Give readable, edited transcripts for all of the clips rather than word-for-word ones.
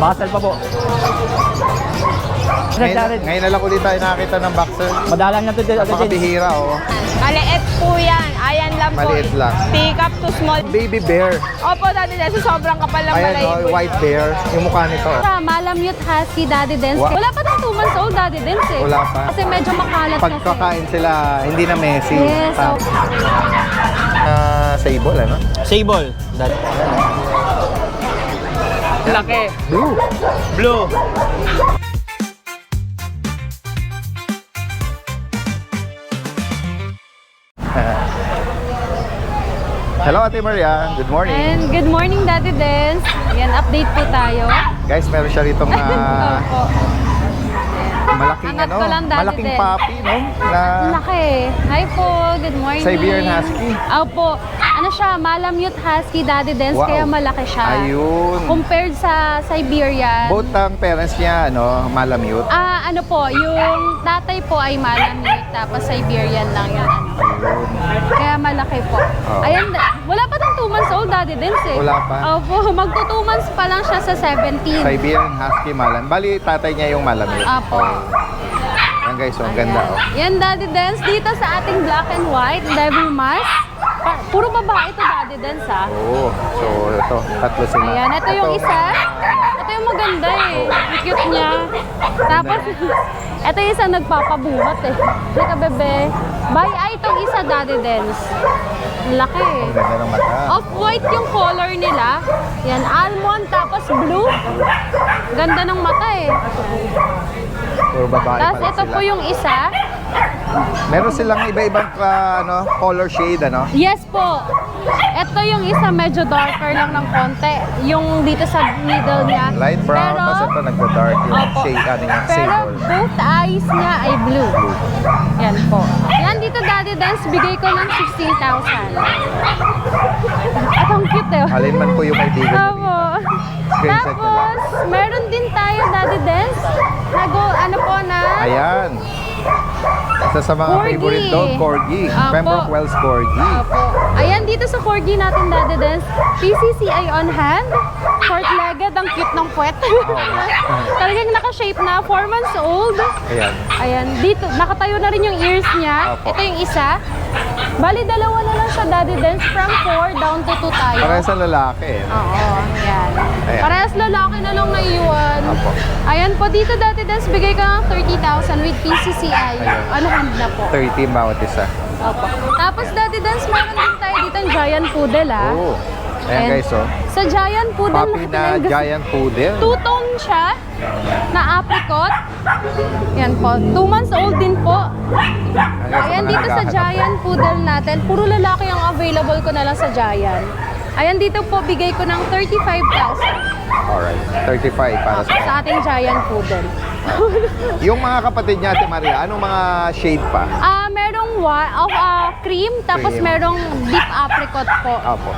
Basal pa po. Ngayon na lang ulit tayo nakakita ng boxer. Madalang na ito dito. Napakabihira, oh. Maliit po yan. Ayan lang po. Maliit lang. Teacup to small. Baby bear. Opo, Daddy Dance. Sobrang kapal ng Ayan, balahibo. oh, white bear. Yung mukha nito. Malamute Husky Daddy Dance. Wow. Wala pa ng 2 months old Daddy Dance eh. Wala pa. Kasi medyo makalat kasi. Pagkakain sila, hindi na messy. Yes, so, Sable, ano? Sable. Laki. Blue. Blue. Hello, Ate Maria. Good morning. and good morning Daddy Dance. Yan, update po tayo. Guys, meron siya ritong Opo. malaking, Angat ko lang, Daddy malaking Dance. puppy, no? Na Laki. Hi po, good morning. Siberian Husky. Opo. Ano siya, Malamute Husky Daddy Dance, Wow. kaya malaki siya. Ayun. Compared sa Siberian. Both ang parents niya, ano, Malamute. Ano po, yung tatay po ay Malamute, tapos Siberian lang yun. Ayun. Kaya malaki po. Oh. Ayan, wala pa ng 2 months old Daddy Dance eh. Wala pa? Opo, magto 2 months pa lang siya sa 17. Siberian Husky Malamute. Bali, tatay niya yung Malamute. Opo. Yan guys, oh, ang ganda, oh. Yan Daddy Dance, dito sa ating black and white, devil mask. Puro babae ito Daddy Dance ha. Oo. So, ito, tatlo sila. Ayan, ito yung isa. Ito yung maganda eh. Ang cute niya. Tapos, ito yung isa nagpapabuhat eh. Halika bebe. Itong isa Daddy Dance. Ang laki eh. Ang ganda ng mata. Off-white yung color nila. Yan, almond tapos blue. Ganda ng mata eh. Puro babae Tapos pala ito sila. po yung isa. Meron silang iba-ibang color shade, ano? Yes po. Ito yung isa medyo darker lang ng konti. Yung dito sa middle niya. Light brown, Pero, tapos ito nagda-dark yung Opo. shade, ano niya, Pero sable. both eyes niya ay blue. Yan po. Yan dito Daddy Dance, bigay ko ng 16,000. At ang cute eh. Alin man po yung kaibigan niya Opo. dito. Screenshot na lang. Tapos, meron din tayo Daddy Dance. Ano po na? Ayan. Isa sa mga Corgi. favorite dog, Corgi. Apo. Pembroke Wells Corgi. Opo. Ayan, dito sa Corgi natin Daddy Dance, PCCI on hand. Short-legged, ang cute ng puwet. Talagang naka-shape na, 4 months old. Ayan. Ayan, dito, nakatayo na rin yung ears niya. Opo. Ito yung isa. Bali, dalawa na lang siya Daddy Dance, from 4 down to 2 tayo. Parehas sa lalaki. Eh. Oo, ayan. Ayan. Parehas lalaki na lang naiwan. Opo. Ayan po, dito Daddy Dance, bigay ka ng 30,000 with PCCI. Ayan. Ano hand na po? 30 bawat isa. Opo. Tapos Daddy Dance, meron din tayo dito ang giant poodle ah. Oo. Ayan guys, oh. Sa giant poodle Puppy na natin, giant poodle. two-tone siya na apricot. Yan po. 2 months old din po. Ayan, dito sa giant poodle natin, puro lalaki ang available ko na lang sa giant. Ayan, dito po, bigay ko ng 35,000 Alright. 35 para sa sa ating giant poodle. Yung mga kapatid niya, Ate Maria, anong mga shade pa? Merong cream, tapos Cream. merong deep apricot po. Opo.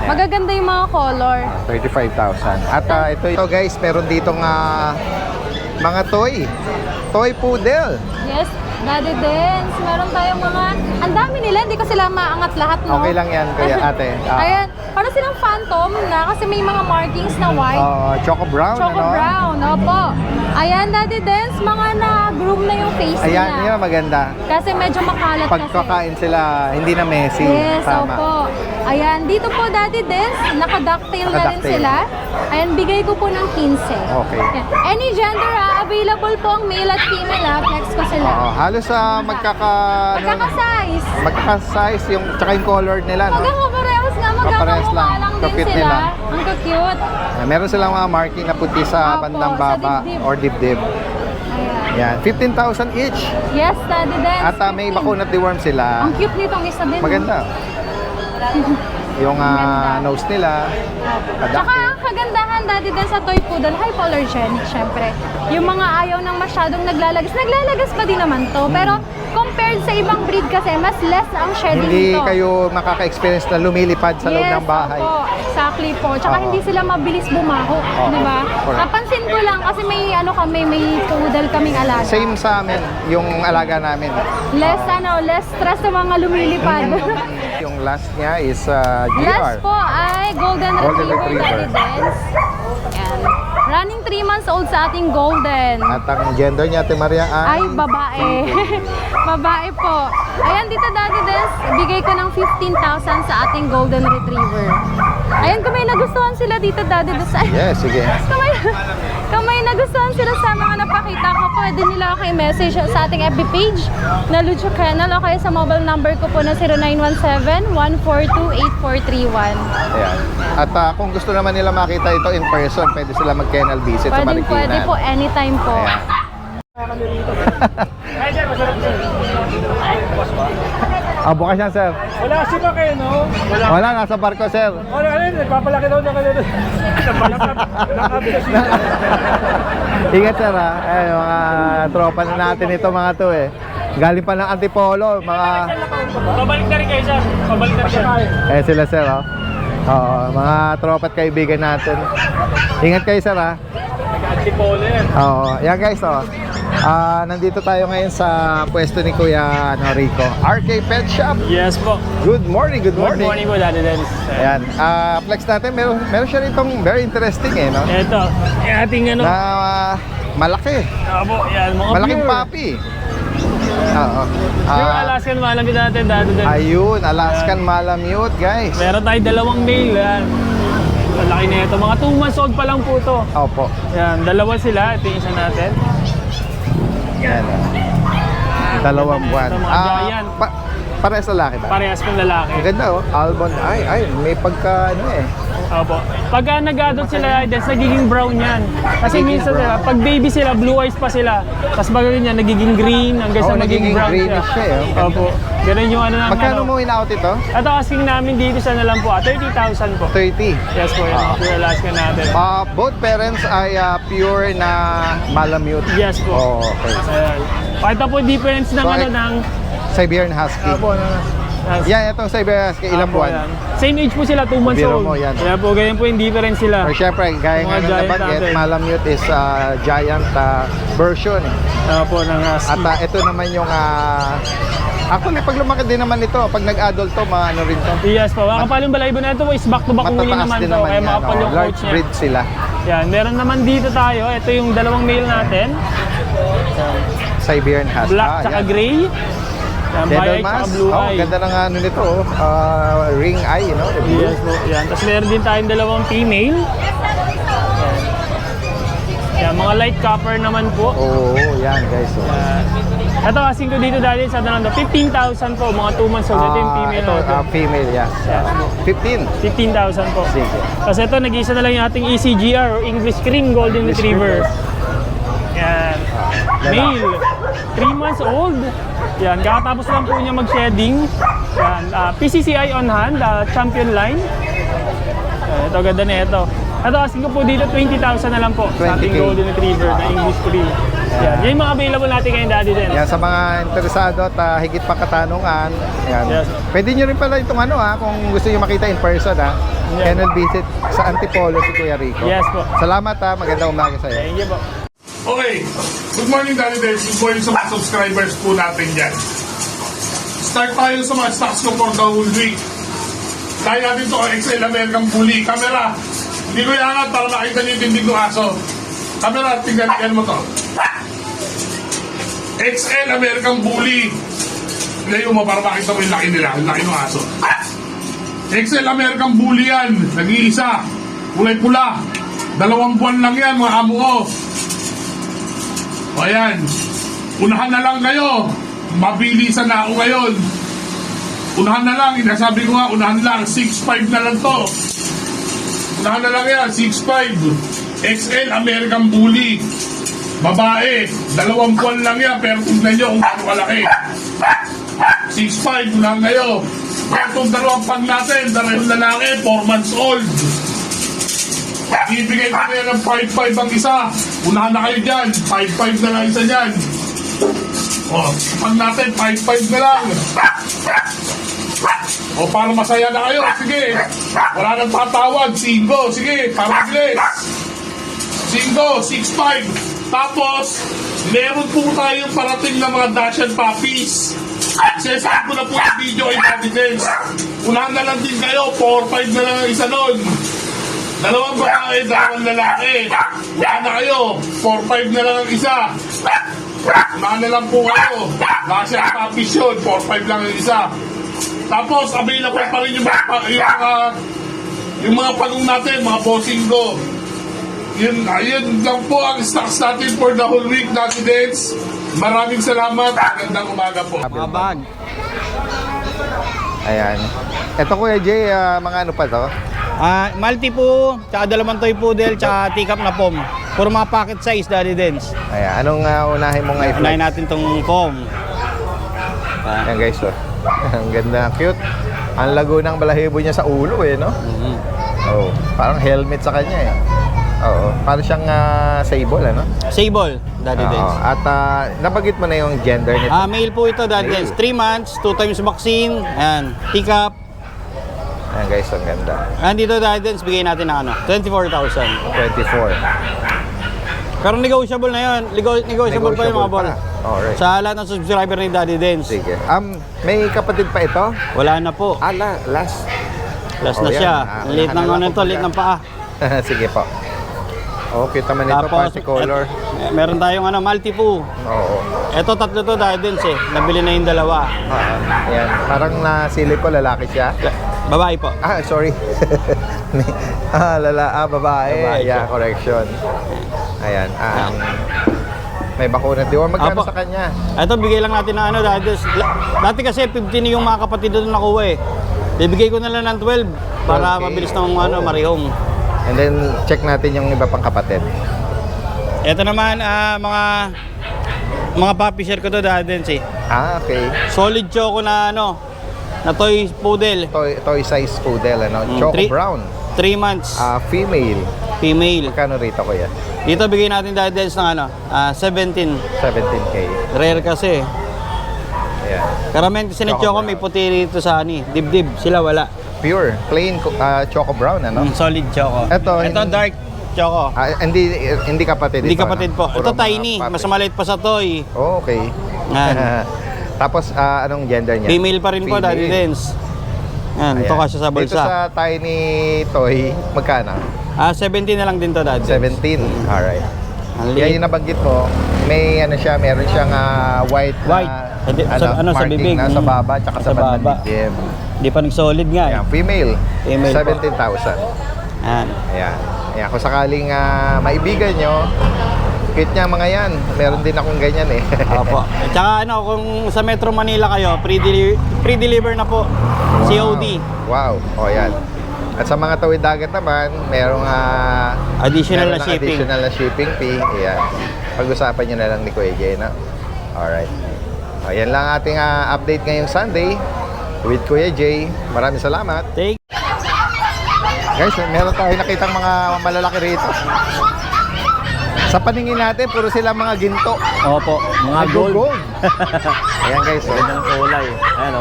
Magaganda yung mga color. 35,000. At ito guys, meron ditong mga toy. Toy poodle. Yes, Daddy Dance. Meron tayong mga... Ang dami nila, hindi ko sila maangat lahat, no? Okay lang yan, kuya ate. Ayan, parang silang phantom na kasi may mga markings na white. Choco brown, Choco ano? brown, opo. Ayan, Daddy Dance, mga na-groom na yung face Ayan, nila. yan maganda. Kasi medyo makalat Pagkakain sila, hindi na messy. Yes, Tama. opo. Ayan, dito po Daddy Dance, naka-ducktail na rin Naka-ducktail. sila. Ayan, bigay ko po ng 15. Okay. Ayan. Any gender available po ang male at female flex ko sila. Halos Magkaka-size. magkaka-size yung tsaka yung color nila, no? Magkakaparehas nga, Kaparehas magkakamukha lang. lang din Kapit sila. nila. Ang cute. Meron silang mga marking na puti sa Opo, bandang sa baba dibdib. or dibdib. Ayan. Yan, 15,000 each. Yes, Daddy Dance. At may bakunat deworm sila. Ang cute nitong isa din. Maganda. Yung Maganda. nose nila. Tsaka ang kagandahan Daddy Dance sa toy poodle, hypoallergenic syempre. Yung mga ayaw ng masyadong naglalagas pa din naman to. Pero compared sa ibang breed kasi, mas less ang shedding Hindi nito. kayo makaka-experience na lumilipad sa loob ng bahay. Opo, exactly po. Tsaka Oo. hindi sila mabilis bumaho, Oo, di ba? correct. Napansin ko lang kasi may poodle kaming alaga. Same sa amin, yung alaga namin. Less stress sa mga lumilipad. Yung last niya is GR. Last po ay Golden Golden Retriever Retriever. Daddy Dance. Yan. months old sa ating golden. At ang gender niya, Ate Maria, Ay, babae. Babae po. Ayan, dito Daddy Des, bigay ko ng 15,000 sa ating golden retriever. Ayan, kung may nagustuhan sila dito Daddy Des. Ay, Yes, sige. kung may nagustuhan sila sa mga napakita ko, pwede nila ako i-message sa ating FB page na Lucho Kennel o kaya sa mobile number ko po na 0917-142-8431. Ayan. At kung gusto naman nila makita ito in person, pwede sila mag-kennel visit sa Pwede, Marikina. pwede po, anytime po. Bukas yan, sir. Wala siya kayo, no? Wala, nasa barko, sir. Ano, nagpapalaki daw na kanila. Ingat, sir, ha. Yung mga tropa na natin ito, mga to, eh. Galing pa ng Antipolo, mga... Pabalik na rin kayo, sir. Pabalik na rin kayo. Sila, sir, oh. Oo, mga tropa at kaibigan natin. Ingat kayo, sir, ha. Antipolo yan. Oo, yan guys, oh. Nandito tayo ngayon sa pwesto ni Kuya Rico, RK Pet Shop. Yes po. Good morning, good Good morning. morning po, Daddy Dennis. Ayan, flex natin, meron siya ritong very interesting, eh, no? Ito, yung ating ano. Na malaki, Abo, yan, mga malaking pure. puppy. Oo. Pure Alaskan Malamute natin, Daddy Dennis. Ayun, Alaskan Malamute, guys. Meron tayo dalawang male, yan. Ang laki na ito. Mga 2 months old pa lang po ito. Opo. Yan, dalawa sila. Ito yung isa natin. Yan, dalawang buwan. Ito, mga giant. Parehas lalaki ba? Parehas pong lalaki. Ang ganda, oh. Albon. Ay, may pagka, ano, eh. Opo. Pagka nag-adult sila, that's nagiging brown yan. Kasi Nagiging minsan brown. pag baby sila, blue eyes pa sila. Tapos pag ganyan, nagiging green hanggang sa nagiging magiging brown greenish siya, eh. Opo. Ganun yung ano namin. Magkano mo in-out ito? Ito asking namin dito sa na lang po, 30,000 po. 30. Yes po, yun. Pure Alaskan natin. Both parents ay pure na Malamute. Yes po. Oh, okay. Ayan. Pakita po difference ng So, ano ng... Siberian Husky. Opo, Yan, itong Siberian Husky, ilang Opo, buwan? yan. Same age po sila, 2 months Biro old. mo, yan. Kaya po, ganyan po yung difference sila. Or syempre, gaya nga Mga ng giant nabanggit, natin. Malamute is giant version. Opo, ng husky. At ito naman yung... actually, pag lumaki din naman ito, pag nag-adult to, ano rin to. Yes po, makapal yung balahibo na ito is back to back uli Matataas naman din to. naman Kaya yan. makapal yung Large coach niya. breed sila. Yan, meron naman dito tayo. Ito yung dalawang male natin. Siberian Husky. Black tsaka yan. gray. Yan, Devil bi-eye tsaka Mask. blue Oh, eye. ganda ng ano nito, ring eye, you know? the blue. Yes po, yan. Tapos meron din tayong dalawang female. Yan, mga light copper naman po. Oo, yan guys. Oh. Ito, asking ko dito dahil sa tanong 15,000 po, mga 2 months old. Ito yung female ito, natin. female, yes. 15. 15,000 po. Sige. Tapos ito, nag-isa na lang yung ating ECGR or English Cream Golden Retriever. Yan. Male. 3 months old. Yan. Kakatapos lang po niya mag-shedding. Yan. PCCI on hand, champion line. Yan. Ito, ganda na ito. Ito, asking ko po dito, 20,000 na lang po sa ating 20K. Golden Retriever na English Cream. Yan. Yan yung mga available natin kayong Daddy din. Yan, sa mga interesado at higit pa katanungan, yan. Yes. Pwede nyo rin pala itong kung gusto nyo makita in person, Yeah. Kennel visit sa Antipolo si Kuya Rico. Yes po. Salamat, magandang umaga sa'yo. Thank you po. Okay, good morning Daddy Dennis. Good morning sa mga subscribers po natin dyan. Start tayo sa mga stocks ko for the whole week. Kaya natin ito ang XL American Bully. Camera, hindi ko iangat para makita niyo yung tindig ng aso. Camera, tingnan mo to. XL American Bully. Ngayon mo para makita mo yung laki nila, yung laki ng aso. XL American Bully yan, nag-iisa. Kulay pula. 2 buwan lang yan mga amo ko. O ayan, unahan na lang kayo. Mabilisan na ako ngayon. Unahan na lang, inasabi ko nga, unahan lang. 6'5 na lang to. Unahan na lang yan, 6'5. XL American Bully. Babae, 2 buwan lang yan, pero tignan nyo kung paano kalaki. 6'5, unahan kayo. Itong 2 pag natin, 2 lalaki, 4 months old. Ibigay ko na yan ng 5'5 ang isa. Unahan na kayo dyan. 5'5 na lang isa dyan. O, pag natin, 5'5 na lang. O, para masaya na kayo. Sige. Wala nang tatawag. 5. Sige, para mabilis. 5, 6'5. Tapos, meron po tayong parating na mga Dachshund puppies. Sesend ko na po yung video kay Daddy Dennis. Unahan na lang din kayo. 4'5 na lang ang isa nun. Dalawang babae, dalawang lalaki. Wala na kayo. 4-5 na lang ang isa. Wala na lang po kayo. Kasi ang puppies yun, 4-5 lang ang isa. Tapos, available pa rin yung mga pagong natin, mga bossing ko. Yun lang po ang stocks natin for the whole week, Daddy Dance. Maraming salamat. Magandang umaga po. Mga bag. Ayan. Ito Kuya Jay, mga ano pa to? Malti po, tsaka dalawang toy poodle, tsaka teacup na pom. Puro mga pocket size, Daddy Dance. Ayan. Anong unahin mo ngayon? Unahin natin tong pom. Ayan guys, oh. Ang ganda, cute. Ang lago ng balahibo niya sa ulo eh, no? Oh, parang helmet sa kanya eh. Oo, parang siyang sable, ano? Sable, Daddy Oo. Dance. At nabanggit mo na yung gender nito. Male po ito, Daddy Dance. 3 months, 2 times vaccine. Ayan, teacup. Ayan guys, ang ganda. Dito, Daddy Dance, bigay natin ng 24,000. 24. Pero negotiable na yun. Negotiable pa yung mga ball. Alright. Sa lahat ng subscriber ni Daddy Dance. Sige. May kapatid pa ito? Wala na po. Last. Last Oh, na yan. siya. Liit ng nakalala ano ko ito, liit pala. ng paa. Sige po. Oh, cute naman ito, party color. Meron tayong multi po. Oo. Ito, tatlo to, Daddy Dance eh. Nabili na yung dalawa. Ayan. Parang nasilip ko, lalaki siya. Babae po. Sorry. Babae. Babae Yeah, siya. correction. Ayan. May bakuna. Di ba magkano Apo. sa kanya? Ito, bigay lang natin na Daddy Dance. Dati kasi 15 yung mga kapatid doon nakuha eh. Bibigay ko na lang ng 12 para 12K. mabilis ng Oo. marihong. And then, check natin yung iba pang kapatid. Ito naman, mga puppy share ko to, Daddy Dance eh. Okay. Solid choco na na toy poodle. Toy size poodle, ano? Choco brown. 3 months, Female. female. Magkano rito, kuya? Dito bigay natin Daddy Dance ng 17. 17K. Rare kasi. Ayan. Karamihan kasi ng Choco choco brown. may puti rito sa dibdib. Sila wala. Pure. Plain choco brown, ano? Solid choco. Ito, Ito dark choco. Hindi kapatid Hindi ito, kapatid ano? po. Puro Ito mga tiny. puppy. Mas maliit pa sa toy. Oh, okay. Yan. Tapos, anong gender niya? Female pa rin po, Daddy Dance. Yan, ito kasi sa Dito bulsa. sa tiny toy, magkano? 17 na lang din to, Daddy Dance. 17. Alright. Ang Yan liit. yung nabanggit mo, meron siyang white White. Sa marking bibig. na sa baba, tsaka sa Sa bandang baba. dibdib. Hindi pa nag-solid nga eh. Ayan, female. Female po. 17,000. Yan. Ayan. Ayan, kung sakaling maibigan nyo, cute niya mga yan. Meron din akong ganyan eh. Opo. Tsaka kung sa Metro Manila kayo, pre-deliver na po. COD. Wow. O yan. At sa mga tawid dagat naman, merong Additional meron na ng shipping. additional na shipping fee. Ayan. Pag-usapan nyo na lang ni Kuya Jay, na. Alright. Ayan lang ating update ngayong Sunday with Kuya Jay. Maraming salamat. Take. Guys, meron tayo nakitang mga malalaki rito. Sa paningin natin, puro sila mga ginto. Opo, mga gold. Ayan guys, Ganda ng kulay. Ayan o.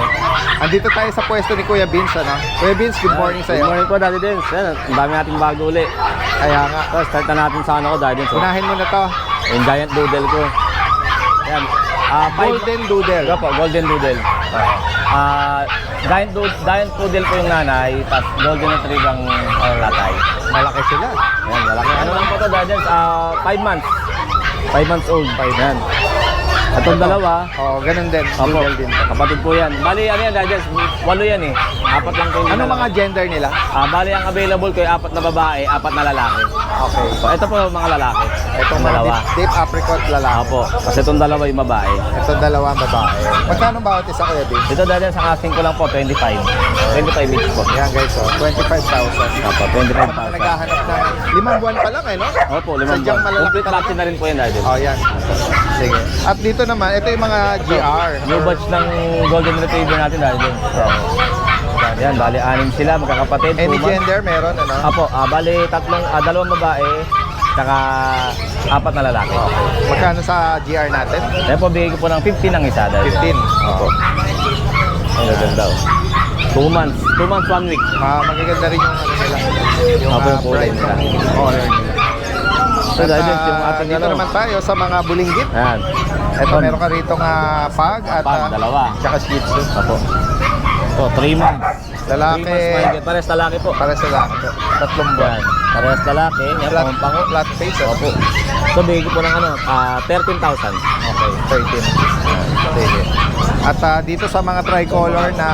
andito tayo sa pwesto ni Kuya Vince, ano? Kuya Vince, good morning Good sa'yo. morning po, Daddy Dance. Yan, ang dami nating bago uli. Kaya nga, So, start na natin sa ko, Daddy Dance. unahin mo na to. Yung giant doodle ko. Yan. Golden Doodle. Ito po, golden doodle. Giant poodle po yung nanay, tapos golden retriever ang latay. Malaki sila. Yan, malaki. Ano lang po to, Daddy Dance? 5 months. 5 months old. Yan. Itong dalawa, Oo, ganun din. Opo, Doodle din to. kapatid po yan. Bali, ano yan, Daddy Dance? 8 yan eh. 4 lang po yung Ano dalawa. mga gender nila? Bali, ang available ko ay 4 na babae, 4 na lalaki. Okay. So, ito po mga lalaki. Itong Yung mga dalawa. deep apricot lalaki. Opo, kasi itong dalawa yung babae. Itong dalawang babae. Magkano bawat isa, Kuya Vince? Ito dahil sa casting ko lang po, 25. 25 each po. Yan guys, 25,000. Opo, Mga 25,000. naghahanap ng 5 buwan pa lang, no? Opo, 5 Sadyang buwan. malalaki Complete talaga. vaccine na rin po yan dahil. Oh, yan. Sige. At dito naman, ito yung mga GR. New batch ng Golden Retriever natin dahil. Yan, bali 6 sila, magkakapatid. Any 2 months. gender meron, ano? Opo, bali 2 babae, saka 4 na lalaki. Magkano sa GR natin? Kaya po, bigay ko po ng 15 ang isa dahil. 15. Opo. Ang gaganda oh. 2 months, 2 months, 1 week. Magaganda rin yung ano nila. Yung Opo, yung kulay bright nila. color nila. So, dahil yung ating dito naman tayo sa mga bulinggit. Ayan. Ito, meron ka rito nga pag at Pag, dalawa. tsaka shih tzu. Opo. So, 3 months. Lalaki. 3 months mahigit. Parehas lalaki po. Para sa laki. 3 buwan. Yan. Parehas lalaki. Yan, Flat, pangumpango. flat face. Opo. So, bigay ko po ng 13,000. Okay, 13. Sige. At dito sa mga tricolor na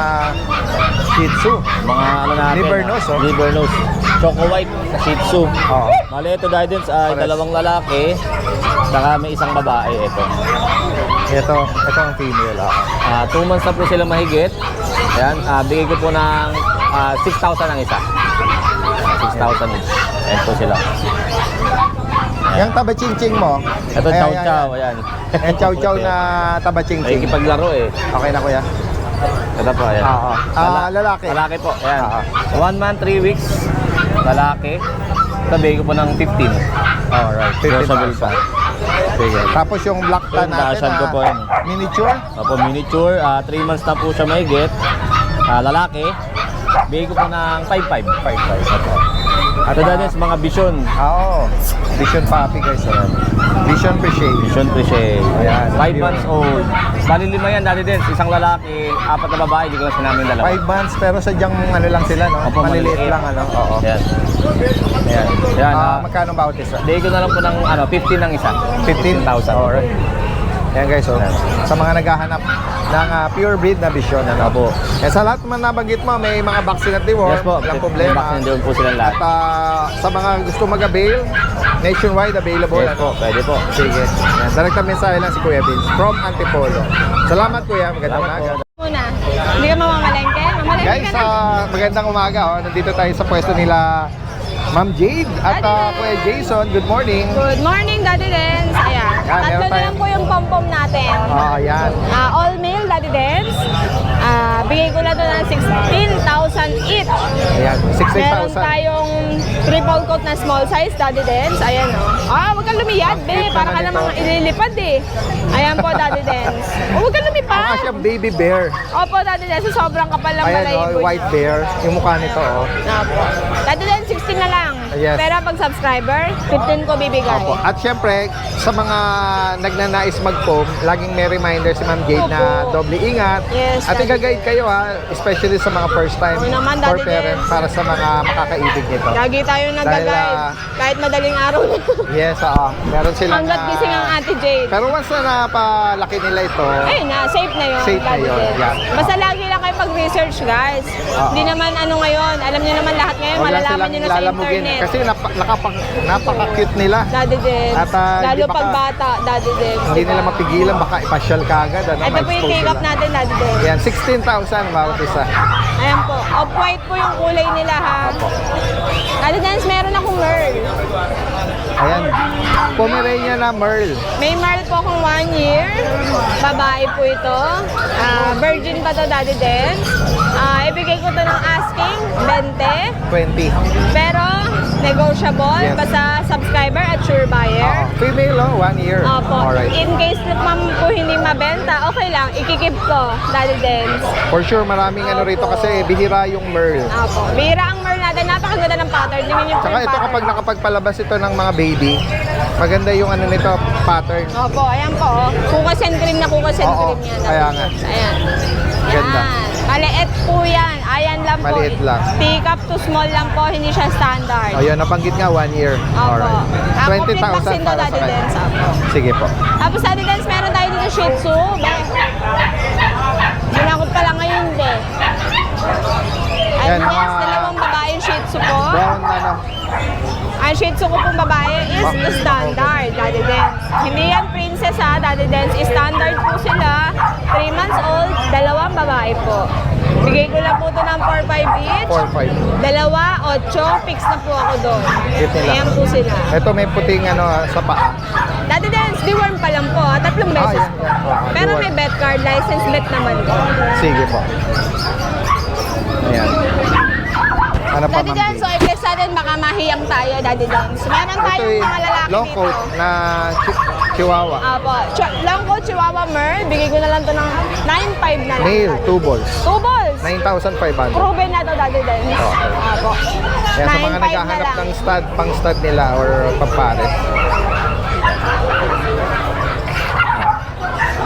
Shih Tzu. Mga ano natin. Liver nose, oh. Liver nose. Choco white na Shih Tzu. Oo. Bale, ito guidance ay Pares. 2 lalaki. Saka may isang babae. Ito. Ito ang female. 2 months na po sila mahigit. Ayan, bigay ko po ng 6,000 ang isa. 6,000 each. Ayan po sila. Yung taba-ching-ching mo. Ito, chow chow. Ayan. Yung chow-chow na taba-ching-ching. Nakikipaglaro eh. Okay na, kuya. Ito po, ayan. Oo. Lalaki. Lalaki po, ayan. Oo. 1 month, 3 weeks. Lalaki. Ito, bigay ko po ng 15. Alright, Negotiable 15,000. pa. Sige. Tapos yung black tan Yung natin Dachshund ko po yun. miniature. Opo, miniature. 3 months na po siya mahigit. Lalaki. Bigay ko po ng 5,500. 5,500. Ito dahil sa mga vision. Oo. Vision puppy guys. Vision Appreciate. Vision Appreciate. Ayan. 5 months old. Bali 5 yan dati din. Isang lalaki, 4 na babae. Hindi ko na sinabi yung dalawa. 5 months pero sadyang ano lang sila, no? Opo, Maliliit lang, ano? Oo. Ayan. Ayan. Ayan. Magkano bawat isa? Bigay ko na lang po ng 15 ng isa. 15,000. Alright. Ayan guys, oh. Sa mga naghahanap ng pure breed na vision, ano? Opo. Eh, sa lahat naman nabanggit mo, may mga vaccine at deworm. Yes po. Walang May problema. vaccine doon po silang lahat. At sa mga gusto mag-avail, nationwide available. Yes po. Pwede po. Sige. Yan. Direct mensahe lang si Kuya Vince from Antipolo. Salamat Kuya. Magandang Salamat umaga. po. Muna. Hindi ka mamamalengke? Mamalengke Guys, ka na. magandang umaga. Oh. Nandito tayo sa pwesto nila Ma'am Jade at Kuya Jason. Good morning. Good morning, Daddy Dens. Ayan. Yan, Tatlo meron na tayo. lang po yung pom-pom natin. Ayan. All male, Daddy Dens. Bigay ko na doon ng 16,000 each. Ayan. Meron 16,000. tayong triple coat na small size, Daddy Dens. Ayan o. Huwag kang lumiyad, be. cute Para ka naman namang ito. ililipad eh. Ayan po, Daddy Dens. Huwag kang lumipad. Mukha siyang baby bear. Opo, Daddy Dens. Sobrang kapal ng Ayan, balahibo white niyo. bear. Yung mukha nito, oh. Opo. Daddy Dens, 16 na lang. Yes. Pero pag subscriber, 15 ko bibigay. Opo. At syempre, sa mga nagnanais mag-foam, laging may reminder si Ma'am Jade na Opo. doble ingat. Yes, At Daddy i-guide kayo ha, especially sa mga first time Oo naman, for Daddy parents Dens. para sa mga makakaibig nito. Lagi tayo nag-guide. Dahil, Kahit madaling araw na. Yes, oo. Meron silang Hanggat gising ang Ate Jade. Pero once na napalaki nila ito, Ayun na, safe na yun. Safe na Daddy yun, Dens. yan. Basta lagi lang kayo mag-research, guys. Hindi naman ano ngayon. Alam niyo naman lahat ngayon. huwag lang Malalaman silang niyo na sa lalamugin. internet. Kasi napaka-cute nila. Daddy Dens. At, Lalo hindi pag baka- bata, Daddy Dens. Hindi nila mapigilan, baka ipasyal ka agad. Ano, Ito po yung ma-expose take up sila. natin, Daddy Dens. Yan, 16,000 bawat isa. Ayan po. Off-white po yung kulay nila, ha. Daddy Dens, meron akong Merl. Ayan. Pomeranian na Merl. May Merl po akong 1 year. Babae po ito. Virgin pa to, Daddy Dens. Ibigay ko to ng asking, 20. 20. Pero, negotiable. Yes. Basta subscriber at sure buyer. Female, 1 year. Opo. Alright. In case na ma'am po hindi mabenta, okay lang. Ikikip ko, Daddy Dens. For sure, maraming ano rito kasi bihira yung Merl. Opo. Bihira ang Merl natin. Napakaganda ng pattern. Tingnan niyo po Tsaka yung ito pattern. kapag nakapagpalabas ito ng mga baby, maganda yung ano nito, pattern. Opo, ayan po. Oh. Kukas and cream na kukas and Oo, cream yan. kaya nga. Ayan. Ganda. Yan. Maliit po yan. Ayan lang po. Maliit lang. Pick up to small lang po. Hindi siya standard. Ayun, nabanggit nga 1 year. Opo. Alright. Complete vaccine 20,000 to, para sa Daddy kanya. Dens. Opo. Sige po. Tapos Daddy Dens, meron tayo dito Shih Tzu. Ginakot pa lang ngayon din. Yan, Yes, mga- dalawang babaeng Shih Tzu po. Brown, ano, Ang Shih Tzu ko pong babae is standard, Daddy Dens. Hindi yan princess ha, Daddy Dens. Standard po sila. 3 months old, dalawang babae po. Bigay ko lang po ito ng 4-5 each. 4-5. Dalawa, 8. Fix na po ako doon. Cute nila. Ayan po sila. Ito may puting ano sa paa. Daddy Dens, deworm pa lang po. 3 beses yan, po. yan. Wow, Pero deworm. may vet card, license vet naman po. Sige po. Ayan. Ano pa, Daddy Ma'am Dens, so Jade? i-bless natin, baka mahiyang tayo, Daddy Dens. Meron Ito tayong yung mga lalaki long dito. coat na chihuahua. Apo. Long coat Chihuahua Merl. Bigay ko na lang to ng 9.5 na lang. Male, Daddy. 2 balls. 2 balls. 9,500. Proven na to, Daddy Dens. Okay. Apo. Kaya sa mga 9.5 na naghahanap lang. ng stud, pang stud nila or pampares.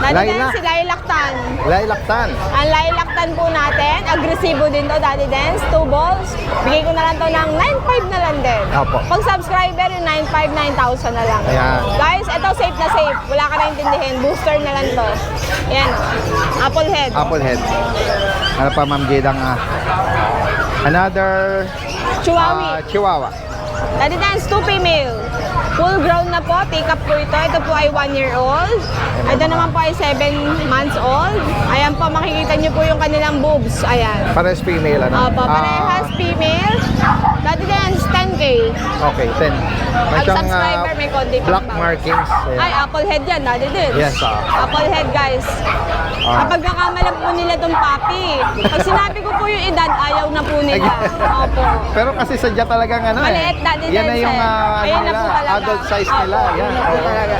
Daddy Lilac. Dance, si Lilac Tan. Lilac Tan. Ang Lilac Tan po natin, agresibo din to, Daddy Dance, 2 balls. Bigay ko na lang to ng 9,500 na lang din. Opo. Pag subscriber, yung 9,500, 9,000 na lang. Ayan. Guys, ito safe na safe. Wala ka na intindihin. Booster na lang to. Ayan. Apple head. Applehead. Ano pa, Ma'am Jade, another Chihuahua. Chihuahua. Daddy Dance, 2 female. Full grown na po, pick up po ito. Ito po ay 1 year old. Ito naman po ay 7 months old. Ayan po, makikita nyo po yung kanilang boobs. Ayan. Pares female, ano? Opo, parehas female. Daddy Dance, 10K. Okay, 10. May Ang siyang, subscriber may konti pang black bawas. markings. Ayan. Ay, apple head yan, Daddy Dance. Yes, Apple head, guys. Kapag nakamalan po nila itong papi, pag sinabi ko po yung edad, ayaw na po nila. Opo. Pero kasi sadya talagang ano Maliit, Daddy Yan na Dance, yung Ayun na nila, po talaga. adult size nila. Opo, Yan. yun na po talaga.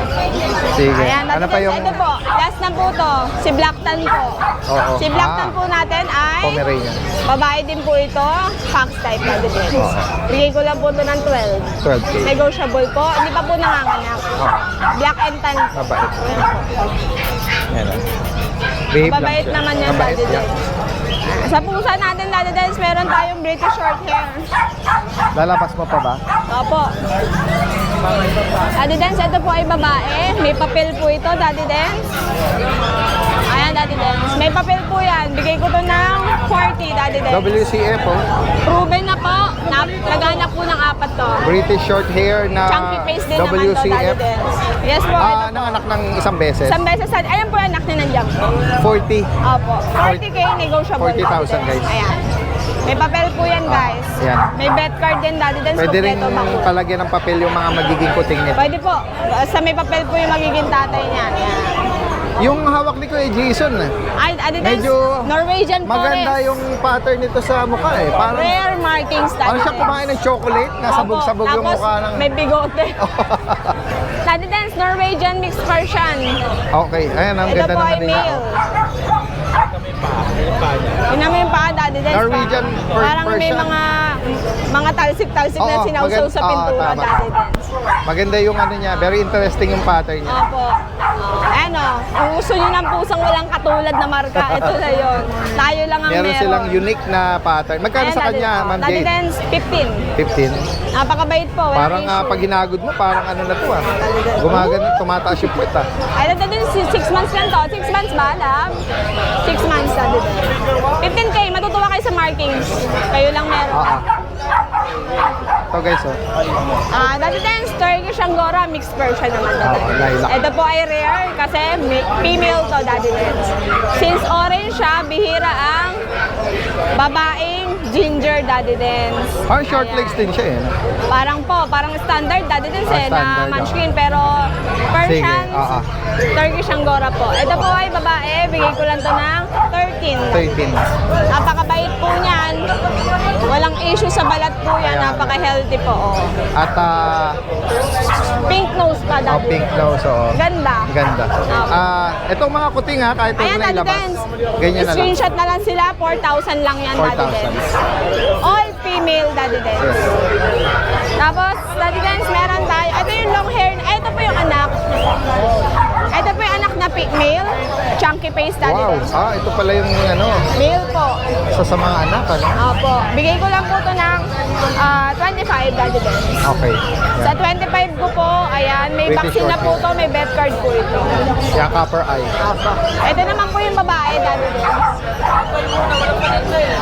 Sige. Ayan, Ano pa yung Ito po, last na po to, si Black Tan po. Oo. Si Black Tan po natin ay Pomeranian? babae din po ito, fox type na din. Oo. Bigay ko lang po ito ng 12. 12K. Negotiable po, hindi pa po nanganganak. Black and tan. Mabait. Yan o. Behave lang Mabait siya. naman yan, Mabait Daddy yan. Dance. Sa pusa natin, Daddy Dance, meron tayong British short hair. Lalabas mo pa ba? Opo. Daddy Dance, ito po ay babae. May papel po ito, Daddy Dance. Ayan, Daddy Dance. May papel po yan. Bigay ko to ng 40, Daddy Dance. WCF oh. Proven na po. Nagana po ng 4 to. British short hair na Chunky face din naman to, Daddy WCF. Dance. Yes po. ito po. Nanganak ng isang beses. Isang beses. Ayan po yung anak ni nandiyan po. 40. Opo. 40K negotiable. 40,000 guys. Ayan. May papel po yan, guys. Ayan. May bet card din, Daddy Dance. Pwede rin Kompleto ba po? palagyan ng papel yung mga magiging kuting nito. Pwede po. Basta may papel po yung magiging tatay niya. Ayan. Yung hawak ni Kuya Jason, Ay, Daddy Dance, medyo Norwegian maganda Forest. yung pattern nito sa mukha eh. Parang, Rare markings, Daddy parang siya Dance. kumain ng chocolate, nasabog-sabog yung Tapos, mukha ng... may bigote. Daddy Dance, Norwegian mixed Persian. Okay, ayan, ang Ito ganda po ay naman nila. male. Yun naman yung paa, Daddy Dance. Norwegian Parang may Persian. mga talsik-talsik na Oo, sinausaw sa pintura, tama. Daddy Dance. Maganda yung ano niya, very interesting yung pattern niya. Opo. Ano, kung gusto nyo ng pusang walang katulad na marka, ito na yun. Tayo lang ang meron. Meron silang unique na pattern. Magkano Ayan, sa Daddy- kanya, Ma'am Daddy Jade? Dance, 15. 15. Napakabait po, walang Parang issue. pag ginagod mo, parang ano na to ah. Gumagano, tumataas yung puwet ah. Ay, ito din, 6 months lang to. 6 months ba, love? 6 months na din. 15K, matutuwa kayo sa markings. Kayo lang meron. Ito guys oh. Daddy Dance, Turkish Angora, mixed Persian naman. Daddy Oo, Dance. lilac. Ito po ay rare kasi female to, Daddy Dance. Since orange siya, bihira ang babaeng ginger, Daddy Dance. Parang short Ayan. legs din siya eh. no? Parang standard, Daddy Dance na Standard, munchkin, pero Persian, Sige, Turkish Angora po. Ito po ay babae, bigay ko lang to ng 13. 13. Napakabait po niyan. Walang issue sa balat po yan. Ayan. Napaka-healthy po. Oh. At Pink nose pa, Daddy. pink nose oh. Ganda. Ganda. Okay. Itong mga kuting ha, kahit huwag Ayan, na Daddy ilabas. Dance. Ganyan na lang. Screenshot na lang sila. 4,000 lang yan, Daddy 4,000. Dance. All female, Daddy Dance. Yes. Tapos, Daddy Dance, meron tayo. Ito yung long hair. Ito po yung anak. Ito po yung anak na male. Chunky face, Daddy Wow. Dance. Ito pala yung ano, Male po. isa sa mga anak ano. Opo. Bigay ko lang po ito ng 25, Daddy Dance. Okay. Sa 25 ko po, ayan, may British vaccine na short po to, may bet card po ito. Yung copper eye. Opo. Ito naman po yung babae, Daddy Dance.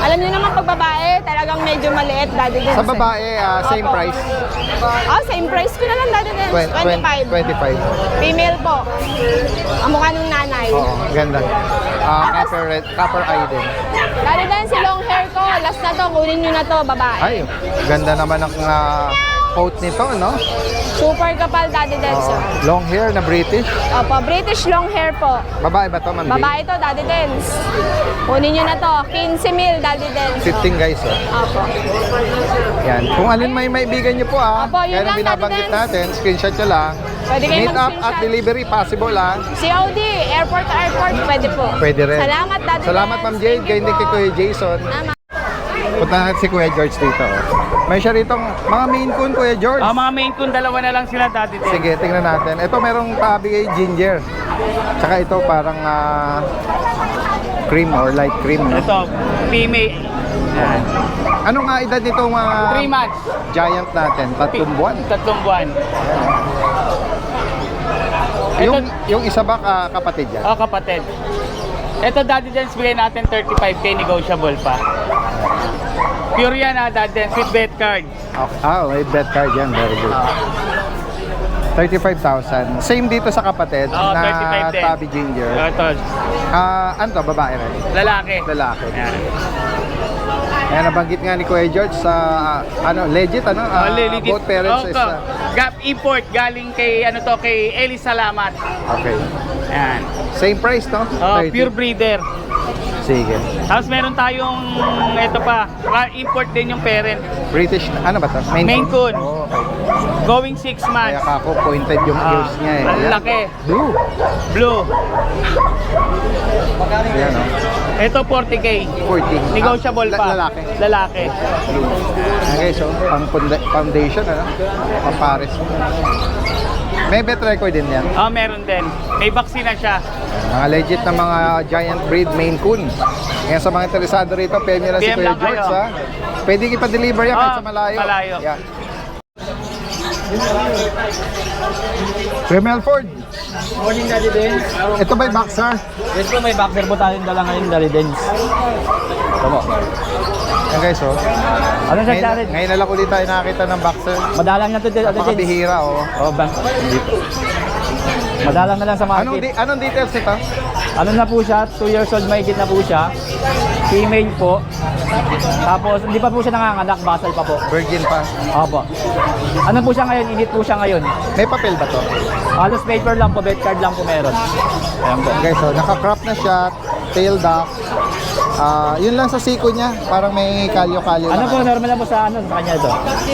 Alam niyo naman pag babae, talagang medyo maliit, Daddy Dance. Sa babae, same Opo. price. Same price ko na lang, Daddy Dance. 25. 25. Female po. Ang mukha ng nanay. Oo, ganda. Copper eye din. Daddy Dance, yung long hair ko, last na to, kunin nyo na to, babae. Ay, ganda naman ang coat nito, no? Super kapal, Daddy Dance. Oo. Long hair na British. Opo, British long hair po. Babae ba to, Ma'am Jade? Babae to, Daddy Dance. Kunin nyo na to. 15 mil, Daddy Dance. 15 guys, oh. Opo. Yan. Kung alin may maibigan nyo po, Opo, yun Kaya nang lang, binabanggit Daddy natin, screenshot nyo lang. Pwede kayo Meet up at mag-screenshot. delivery, possible COD, airport to airport, pwede po. Pwede rin. Salamat, Daddy Salamat, Dance. Ma'am Jade. Thank you Ganyan din kay po. Kuya Jason. Tama. Punta natin si Kuya George dito, oh. May siya ritong mga Maine Coon, Kuya George. Mga main kun, dalawa na lang sila dati din. Sige, tingnan natin. Ito merong tabi ginger. Tsaka ito parang cream or light cream. No? Ito, female. Ano nga edad nito mga 3 months. giant natin? 3 buwan. 3 buwan. Yung isa ba kapatid yan? Kapatid. Ito, Daddy Dance, bigay natin 35K, negotiable pa. Pure yan, Daddy Dance, with bet card. May bet card yan. Very good. 35,000. Same dito sa kapatid na 35 din. tabi ginger. Ito, Ano to? Babae rin? lalaki. Lalaki. Yan. Ayan, nabanggit nga ni Kuya George sa legit Legit. both parents is Gap import, galing kay, kay Eli Salamat. okay. Yan. Same price, no? 30. Pure breeder. Sige. Tapos meron tayong, ito pa, import din yung parent. British, ano ba to? Maine Coon. Oh, okay. Going 6 Kaya months. kako pointed yung ears niya eh. Ang Ayan. laki. Blue. Blue. Ayan, no? Ito 40K. 40. Negotiable pa. Lalaki. Lalaki. Okay, so pang foundation, pampares. May bet record din yan. Meron din. May vaccine na siya. Mga legit na mga giant breed Maine Coon. Kaya sa mga interesado rito, PM nyo lang si PM Kuya lang George, kayo. ha? Pwede ipa-deliver yan kahit sa malayo. malayo. Yan. Kuya Melford, Morning, Daddy Dance. ito ba yung boxer? Yes po, may boxer po tayong dala ngayon, Daddy Dance. Ito po. Yan guys, oh. Ano siya, Ngayon, Jared? ngayon na lang ulit tayo nakakita ng boxer. Madalang na ito, Daddy Dance. Napakabihira, oh. Oh, bang. Madalang na lang sa market. Anong details nito? Ano na po siya? 2 years old, mahigit na po siya. Female po. Tapos, hindi pa po siya nanganganak, basal pa po. Virgin pa. Opo. Ano po siya ngayon? Init po siya ngayon. May papel ba to? Halos paper lang po, bet card lang po meron. Ayan po. Guys, so naka-crop na siya, tail dock. Yun lang sa siko niya, parang may kalyo-kalyo Ano lang. po, normal lang po sa kanya ito.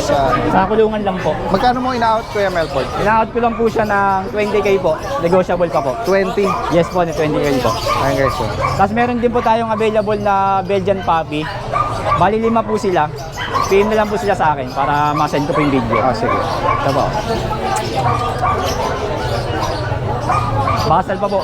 Sa, Sa kulungan lang po. magkano mo ina-out, Kuya Melford? Ina-out ko lang po siya ng 20K po. Negotiable pa po. 20. Yes po, 20K po. Ayan guys, so. Tapos meron din po tayong available na Belgian puppy. Bali 5 po sila. PM na lang po sila sa akin para ma-send ko po yung video. Sige. Ito po. Basal pa po.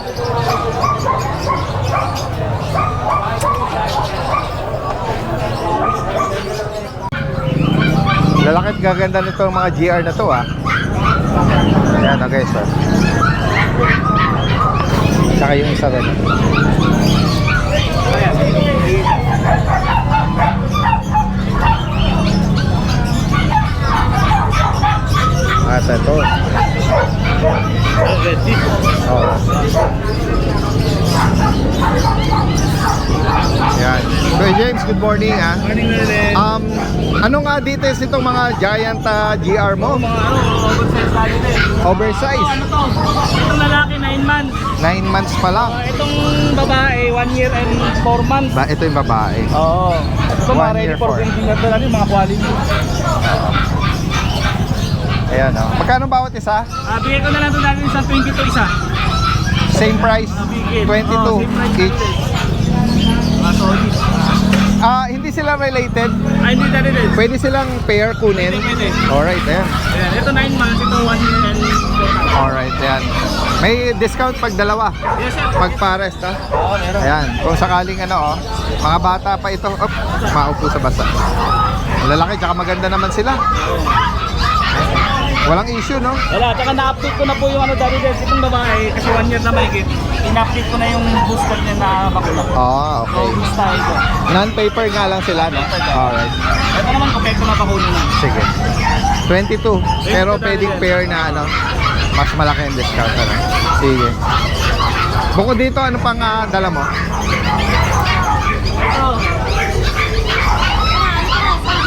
Lalakit gaganda nito mga GR na to, ah. Ayan na guys, ah. Saka yung isa rin. At ito. Oh. Yan. Kuya James, good morning, ah. Morning na rin. Ano nga details nitong mga giant GR mo? Oversize. Ano to? Itong lalaki, 9 months. 9 months pa lang. Itong babae, 1 year and 4 months. Ito yung babae. Oo. Ito 1 mga ready year for for. breeding na talaga, mga quality. Ayan, oh. Magkano bawat isa? Bigay ko na lang ito natin sa 22 isa. Same price? Bigay. 22 same price each. natin. Solid. Hindi sila related. Hindi na rin. Pwede silang pair kunin. Pwede. Alright, ayan. Ayan, ito 9 months, ito 1 year and 4 months. Alright, ayan. May discount pag dalawa. Yes, sir. Pag pares, ha? Oo, meron. Ayan, kung sakaling ano, mga bata pa ito, maupo sa basa. Lalaki, tsaka maganda naman sila. Walang issue, no? Wala, tsaka na-update ko na po yung Daddy Dance, itong babae, kasi 1 year na mahigit. In-update ko na yung booster niya na bakula. Okay. So, boost tayo ko. Non-paper nga lang sila, no? Alright. Ito naman, kompleto na bakuna na. Sige. 22. Pero pwedeng pair na ano, mas malaki yung discount. Ano? Sige. Bukod dito, ano pang dala mo?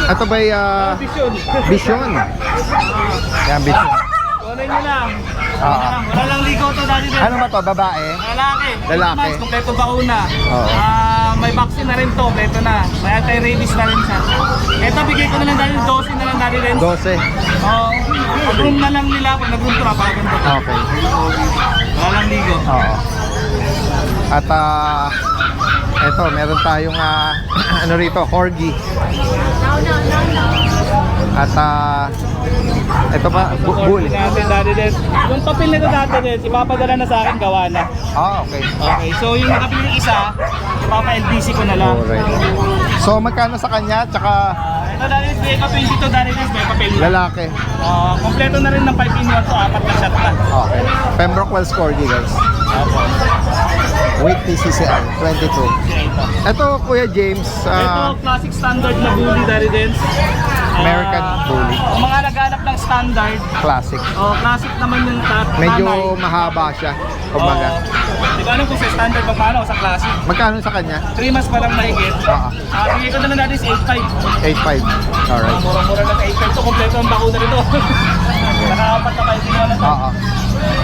Ito ba'y Vision. Vision? Yan, Vision. Kunin nyo lang. Ah. Wala lang ligaw to Daddy Dance. Ano ba to? Babae? Lalaki. Lalaki. Mas, kompleto bakuna. Oo. May vaccine na rin to, kompleto na. May anti-rabies na rin siya. Ito, bigay ko na lang dahil 12 na lang Daddy Dance. 12. Pag-room na lang nila, pag nag-room tour, pag ganito. Okay. Wala lang ligo. Oo. At eto, meron tayong ano rito, corgi. At ito pa, bull. natin Daddy Dance. Yung papel nito Daddy Dance, ipapadala na sa akin, gawa na. Okay. Okay, so yung nakapiling isa, ipapa-LBC ko na lang. Alright. So magkano sa kanya? Tsaka Ito Daddy Dance, may papel dito Daddy Dance, may papel. lalaki. Kompleto na rin ng 5 in 1 to 4 na shot na. Okay. Pembroke Wells Corgi, guys. Weight PCCR, 22. Ito, Kuya James, Ito, classic standard na bully Daddy Dance. American Bully. Kung mga naghanap ng standard, Classic. classic naman yung Medyo nanay. mahaba siya, kumbaga. Hindi ko alam kung sa standard pa paano o sa classic. Magkano sa kanya? 3 months pa lang mahigit. Bigay ko na lang natin is 8.5. 8.5. Alright. Mura-mura lang 8.5. So, kompleto ang bakuna nito. Nakakapat na kayo sino na to.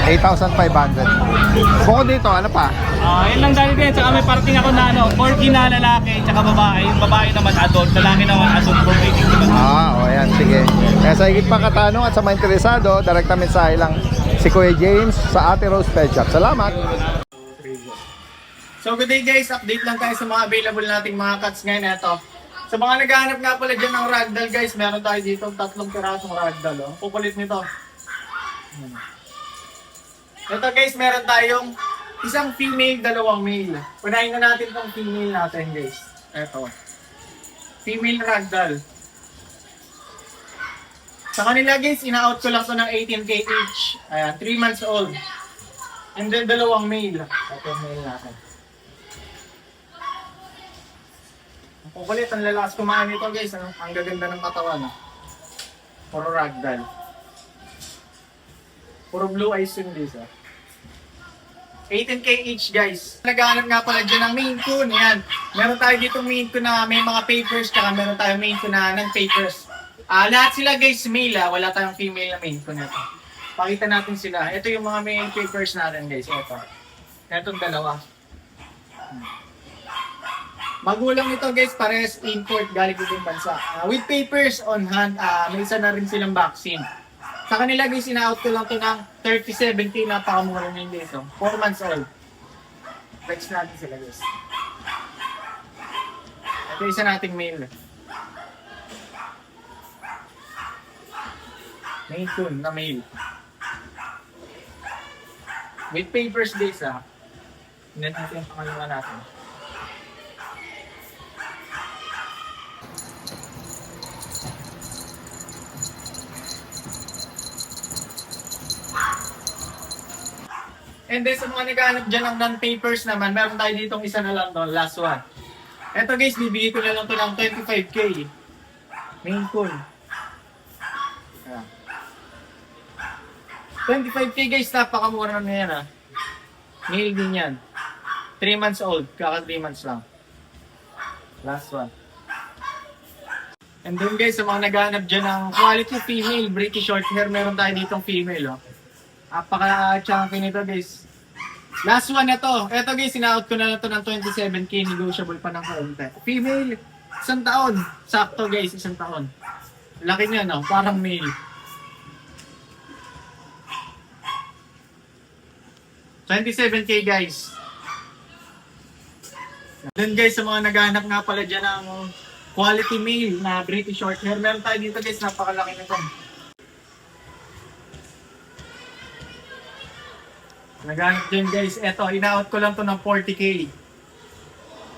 8,500. Bukod dito, ano pa? Yun lang dahil din. Tsaka may parating ako na corgi na lalaki, tsaka babae. Yung babae naman adult, lalaki naman adult. Probating naman. Ayan, sige. Kaya sa higit pang katanong at sa mga interesado, direkta mensahe lang si Kuya James sa Ate Rose Pet Shop. Salamat! So good day guys, update lang tayo sa mga available nating mga cats ngayon. Ito. Sa mga naghahanap nga pala dyan ng ragdoll guys, meron tayo dito 3 pirasong ragdoll. Oh. Pukulit nito. Ito guys, meron tayong isang female, 2 male. Unahin na natin tong female natin guys. Ito. Female ragdoll. Sa kanila guys, ina-out ko lang to ng 18k each. Ayan, 3 months old. And then 2 male. Ito male natin. Ang kukulit, ang lalakas kumain nito guys. Ang gaganda ng katawan. Puro ragdoll. Puro blue eyes yun guys. 18k each guys. Naghahanap nga pala dyan ng Maine Coon. Yan. Meron tayo dito Maine Coon na may mga papers. Tsaka meron tayo Maine Coon na non-papers. Lahat sila guys male. Wala tayong female na Maine Coon ito. Pakita natin sila. Ito yung mga main papers natin guys. Ito. Itong dalawa. Magulang ito guys, pares import galing ibang bansa. With papers on hand, may isa na rin silang vaccine. Sa kanila guys, ina-out ko lang ito ng 37k, napakamura nyo guys. 4 months old. Flex natin sila guys. Ito isa nating male. Maine Coon na male. With papers guys Hindi natin yung pangalawa natin. And then sa mga naghahanap dyan ng non-papers naman, meron tayo ditong isa na lang doon, last one. Eto guys, bibigay ko na lang to ng 25k. Maine Coon. Ayan. 25k guys, napakamura na yan Male din yan. 3 months old, kaka 3 months lang. Last one. And then guys, sa mga naghahanap dyan ng quality female, British short hair, meron tayo ditong female Apaka-chunky nito guys. Last one na to. Eto guys, ina-out ko na lang to ng 27k, negotiable pa ng konti. Female, 1 taon. Sakto guys, 1 taon. Laki niya parang male. 27k guys. Then guys, sa mga naghahanap nga pala dyan ng quality male na British short hair, meron tayo dito guys, napakalaki nito. Naghanap din guys, eto, ina-out ko lang to ng 40k.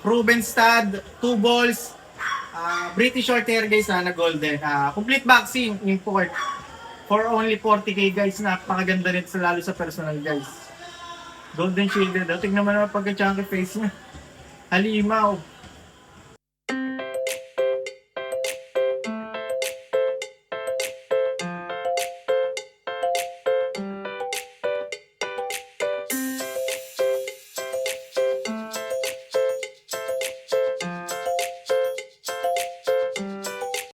Proven stud, 2 balls, British short hair guys na golden. Complete vaccine, import. For only 40k guys, napakaganda nito lalo sa personal guys. Golden shaded. Tignan mo naman pagka-chunky face niya. Halimaw.